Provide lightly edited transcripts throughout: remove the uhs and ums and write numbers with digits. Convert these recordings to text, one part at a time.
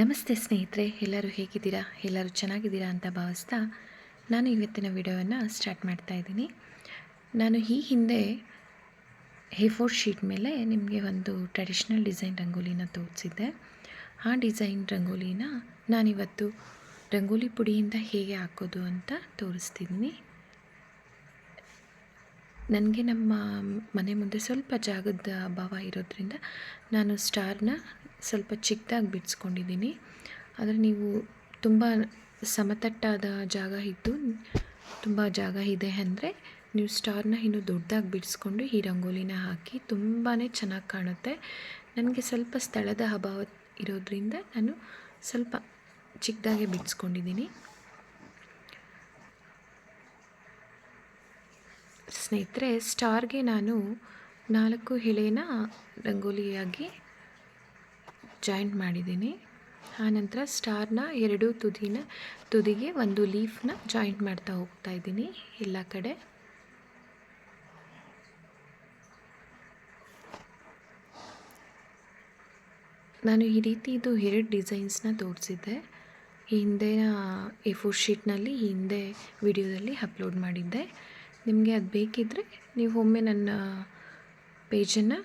ನಮಸ್ತೆ ಸ್ನೇಹಿತರೆ, ಎಲ್ಲರೂ ಹೇಗಿದ್ದೀರಾ? ಎಲ್ಲರೂ ಚೆನ್ನಾಗಿದ್ದೀರಾ ಅಂತ ಭಾವಿಸ್ತಾ ನಾನು ಇವತ್ತಿನ ವಿಡಿಯೋವನ್ನು ಸ್ಟಾರ್ಟ್ ಮಾಡ್ತಾ ಇದ್ದೀನಿ. ನಾನು ಈ ಹಿಂದೆ A4 ಶೀಟ್ ಮೇಲೆ ನಿಮಗೆ ಒಂದು ಟ್ರೆಡಿಷ್ನಲ್ ಡಿಸೈನ್ ರಂಗೋಲಿನ ತೋರಿಸಿದ್ದೆ. ಆ ಡಿಸೈನ್ ರಂಗೋಲಿನ ನಾನಿವತ್ತು ರಂಗೋಲಿ ಪುಡಿಯಿಂದ ಹೇಗೆ ಹಾಕೋದು ಅಂತ ತೋರಿಸ್ತಿದ್ದೀನಿ. ನನಗೆ ನಮ್ಮ ಮನೆ ಮುಂದೆ ಸ್ವಲ್ಪ ಜಾಗದ ಅಭಾವ ಇರೋದ್ರಿಂದ ನಾನು ಸ್ಟಾರ್ನ ಸ್ವಲ್ಪ ಚಿಕ್ಕದಾಗಿ ಬಿಡಿಸ್ಕೊಂಡಿದ್ದೀನಿ. ಆದರೆ ನೀವು ತುಂಬ ಸಮತಟ್ಟಾದ ಜಾಗ ಇದ್ದು ತುಂಬ ಜಾಗ ಇದೆ ಅಂದರೆ ನೀವು ಸ್ಟಾರ್ನ ಇನ್ನೂ ದೊಡ್ಡದಾಗಿ ಬಿಡಿಸ್ಕೊಂಡು ಈ ರಂಗೋಲಿನ ಹಾಕಿ ತುಂಬಾ ಚೆನ್ನಾಗಿ ಕಾಣುತ್ತೆ. ನನಗೆ ಸ್ವಲ್ಪ ಸ್ಥಳದ ಅಭಾವ ಇರೋದ್ರಿಂದ ನಾನು ಸ್ವಲ್ಪ ಚಿಕ್ಕದಾಗೆ ಬಿಡಿಸ್ಕೊಂಡಿದ್ದೀನಿ. ಸ್ನೇಹಿತರೆ, ಸ್ಟಾರ್ಗೆ ನಾನು 4 ಎಳೆನ ರಂಗೋಲಿಯಾಗಿ ಜಾಯಿಂಟ್ ಮಾಡಿದ್ದೀನಿ. ಆನಂತರ ಸ್ಟಾರ್ನ 2 ತುದಿಗೆ ಒಂದು ಲೀಫ್ನ ಜಾಯಿಂಟ್ ಮಾಡ್ತಾ ಹೋಗ್ತಾ ಇದ್ದೀನಿ ಎಲ್ಲ ಕಡೆ. ನಾನು ಈ ರೀತಿ ಇದು 2 ಡಿಸೈನ್ಸ್ನ ತೋರಿಸಿದ್ದೆ. ಈ ಹಿಂದಿನ A4 ಶೀಟ್ನಲ್ಲಿ ಈ ಹಿಂದೆ ವಿಡಿಯೋದಲ್ಲಿ ಅಪ್ಲೋಡ್ ಮಾಡಿದ್ದೆ. ನಿಮಗೆ ಅದು ಬೇಕಿದ್ದರೆ ನೀವು ಒಮ್ಮೆ ನನ್ನ ಪೇಜನ್ನು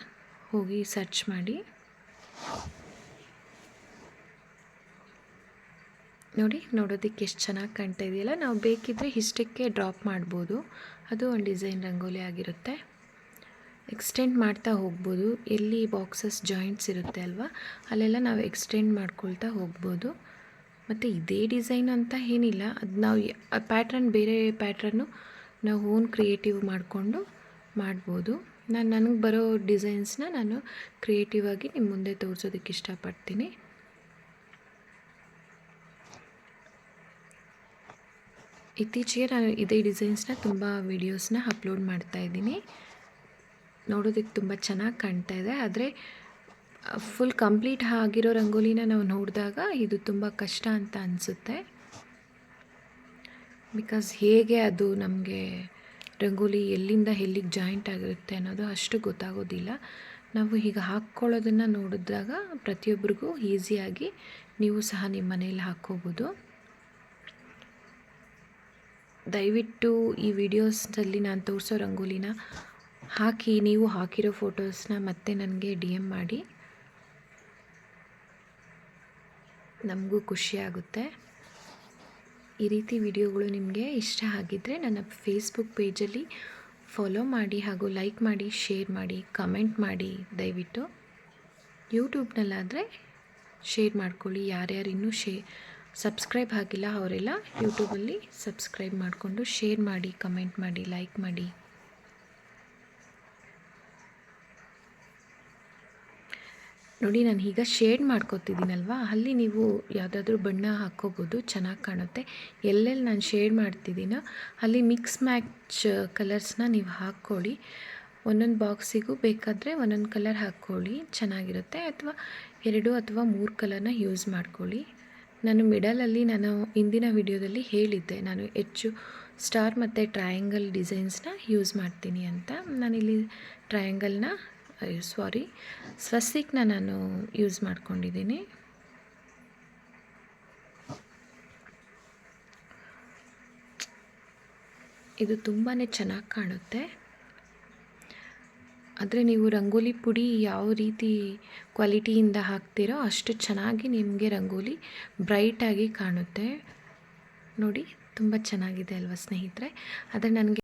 ಹೋಗಿ ಸರ್ಚ್ ಮಾಡಿ ನೋಡಿ. ನೋಡೋದಕ್ಕೆ ಎಷ್ಟು ಚೆನ್ನಾಗಿ ಕಾಣ್ತಾ ಇದೆಯಲ್ಲ. ನಾವು ಬೇಕಿದ್ದರೆ ಇಷ್ಟಕ್ಕೆ ಡ್ರಾಪ್ ಮಾಡ್ಬೋದು. ಅದು ಒಂದು ಡಿಸೈನ್ ರಂಗೋಲಿ ಆಗಿರುತ್ತೆ. ಎಕ್ಸ್ಟೆಂಡ್ ಮಾಡ್ತಾ ಹೋಗ್ಬೋದು. ಎಲ್ಲಿ ಬಾಕ್ಸಸ್ ಜಾಯಿಂಟ್ಸ್ ಇರುತ್ತೆ ಅಲ್ವಾ, ಅಲ್ಲೆಲ್ಲ ನಾವು ಎಕ್ಸ್ಟೆಂಡ್ ಮಾಡ್ಕೊಳ್ತಾ ಹೋಗ್ಬೋದು. ಮತ್ತು ಇದೇ ಡಿಸೈನ್ ಅಂತ ಏನಿಲ್ಲ, ಅದು ನಾವು ಪ್ಯಾಟ್ರನ್ ಬೇರೆ ಪ್ಯಾಟ್ರನ್ನು ನಾವು ಓನ್ ಕ್ರಿಯೇಟಿವ್ ಮಾಡಿಕೊಂಡು ಮಾಡ್ಬೋದು. ನನಗೆ ಬರೋ ಡಿಸೈನ್ಸ್ನ ನಾನು ಕ್ರಿಯೇಟಿವ್ ಆಗಿ ನಿಮ್ಮ ಮುಂದೆ ತೋರಿಸೋದಕ್ಕೆ ಇಷ್ಟಪಡ್ತೀನಿ. ಇತ್ತೀಚೆಗೆ ನಾನು ಇದೇ ಡಿಸೈನ್ಸ್ನ ತುಂಬ ವೀಡಿಯೋಸ್ನ ಅಪ್ಲೋಡ್ ಮಾಡ್ತಾ ಇದ್ದೀನಿ. ನೋಡೋದಕ್ಕೆ ತುಂಬ ಚೆನ್ನಾಗಿ ಕಾಣ್ತಾ ಇದೆ. ಆದರೆ ಫುಲ್ ಕಂಪ್ಲೀಟ್ ಆಗಿರೋ ರಂಗೋಲಿನ ನಾವು ನೋಡಿದಾಗ ಇದು ತುಂಬ ಕಷ್ಟ ಅಂತ ಅನಿಸುತ್ತೆ. ಬಿಕಾಸ್ ಹೇಗೆ ಅದು ನಮಗೆ ರಂಗೋಲಿ ಎಲ್ಲಿಂದ ಎಲ್ಲಿಗೆ ಜಾಯಿಂಟ್ ಆಗಿರುತ್ತೆ ಅನ್ನೋದು ಅಷ್ಟು ಗೊತ್ತಾಗೋದಿಲ್ಲ. ನಾವು ಹೀಗೆ ಹಾಕ್ಕೊಳ್ಳೋದನ್ನು ನೋಡಿದಾಗ ಪ್ರತಿಯೊಬ್ಬರಿಗೂ ಈಸಿಯಾಗಿ ನೀವು ಸಹ ನಿಮ್ಮ ಮನೇಲಿ ಹಾಕ್ಕೋಬೋದು. ದಯವಿಟ್ಟು ಈ ವಿಡಿಯೋಸಲ್ಲಿ ನಾನು ತೋರಿಸೋ ರಂಗೋಲಿನ ಹಾಕಿ, ನೀವು ಹಾಕಿರೋ ಫೋಟೋಸ್ನ ಮತ್ತೆ ನನಗೆ DM ಮಾಡಿ, ನಮಗೂ ಖುಷಿಯಾಗುತ್ತೆ. ಈ ರೀತಿ ವಿಡಿಯೋಗಳು ನಿಮಗೆ ಇಷ್ಟ ಆಗಿದ್ದರೆ ನನ್ನ ಫೇಸ್ಬುಕ್ ಪೇಜಲ್ಲಿ ಫಾಲೋ ಮಾಡಿ, ಹಾಗೂ ಲೈಕ್ ಮಾಡಿ, ಶೇರ್ ಮಾಡಿ, ಕಮೆಂಟ್ ಮಾಡಿ. ದಯವಿಟ್ಟು ಯೂಟ್ಯೂಬ್ನಲ್ಲಾದರೆ ಶೇರ್ ಮಾಡ್ಕೊಳ್ಳಿ. ಯಾರ್ಯಾರು ಇನ್ನೂ ಸಬ್ಸ್ಕ್ರೈಬ್ ಆಗಿಲ್ಲ ಅವರೆಲ್ಲ ಯೂಟ್ಯೂಬಲ್ಲಿ ಸಬ್ಸ್ಕ್ರೈಬ್ ಮಾಡಿಕೊಂಡು ಶೇರ್ ಮಾಡಿ, ಕಮೆಂಟ್ ಮಾಡಿ, ಲೈಕ್ ಮಾಡಿ. ನೋಡಿ, ನಾನು ಈಗ ಶೇಡ್ ಮಾಡ್ಕೊತಿದ್ದೀನಲ್ವ, ಅಲ್ಲಿ ನೀವು ಯಾವುದಾದ್ರೂ ಬಣ್ಣ ಹಾಕ್ಕೋಬೋದು, ಚೆನ್ನಾಗಿ ಕಾಣುತ್ತೆ. ಎಲ್ಲೆಲ್ಲಿ ನಾನು ಶೇಡ್ ಮಾಡ್ತಿದ್ದೀನೋ ಅಲ್ಲಿ ಮಿಕ್ಸ್ ಮ್ಯಾಚ್ ಕಲರ್ಸ್ನ ನೀವು ಹಾಕ್ಕೊಳ್ಳಿ. ಒಂದೊಂದು ಬಾಕ್ಸಿಗೂ ಬೇಕಾದರೆ ಒಂದೊಂದು ಕಲರ್ ಹಾಕ್ಕೊಳ್ಳಿ, ಚೆನ್ನಾಗಿರುತ್ತೆ. ಅಥವಾ 2 ಅಥವಾ 3 ಕಲರ್ನ ಯೂಸ್ ಮಾಡ್ಕೊಳ್ಳಿ. ನಾನು ಮಿಡಲಲ್ಲಿ ನಾನು ಹಿಂದಿನ ವಿಡಿಯೋದಲ್ಲಿ ಹೇಳಿದ್ದೆ, ನಾನು ಹೆಚ್ಚು ಸ್ಟಾರ್ ಮತ್ತು ಟ್ರಯಾಂಗಲ್ ಡಿಸೈನ್ಸ್ನ ಯೂಸ್ ಮಾಡ್ತೀನಿ ಅಂತ. ನಾನಿಲ್ಲಿ ಸ್ವಸ್ತಿಕ್ನ ನಾನು ಯೂಸ್ ಮಾಡ್ಕೊಂಡಿದ್ದೀನಿ. ಇದು ತುಂಬಾ ಚೆನ್ನಾಗಿ ಕಾಣುತ್ತೆ. ಆದರೆ ನೀವು ರಂಗೋಲಿ ಪುಡಿ ಯಾವ ರೀತಿ ಕ್ವಾಲಿಟಿಯಿಂದ ಹಾಕ್ತೀರೋ ಅಷ್ಟು ಚೆನ್ನಾಗಿ ನಿಮಗೆ ರಂಗೋಲಿ ಬ್ರೈಟಾಗಿ ಕಾಣುತ್ತೆ. ನೋಡಿ, ತುಂಬ ಚೆನ್ನಾಗಿದೆ ಅಲ್ವಾ ಸ್ನೇಹಿತರೆ? ಆದರೆ ನನಗೆ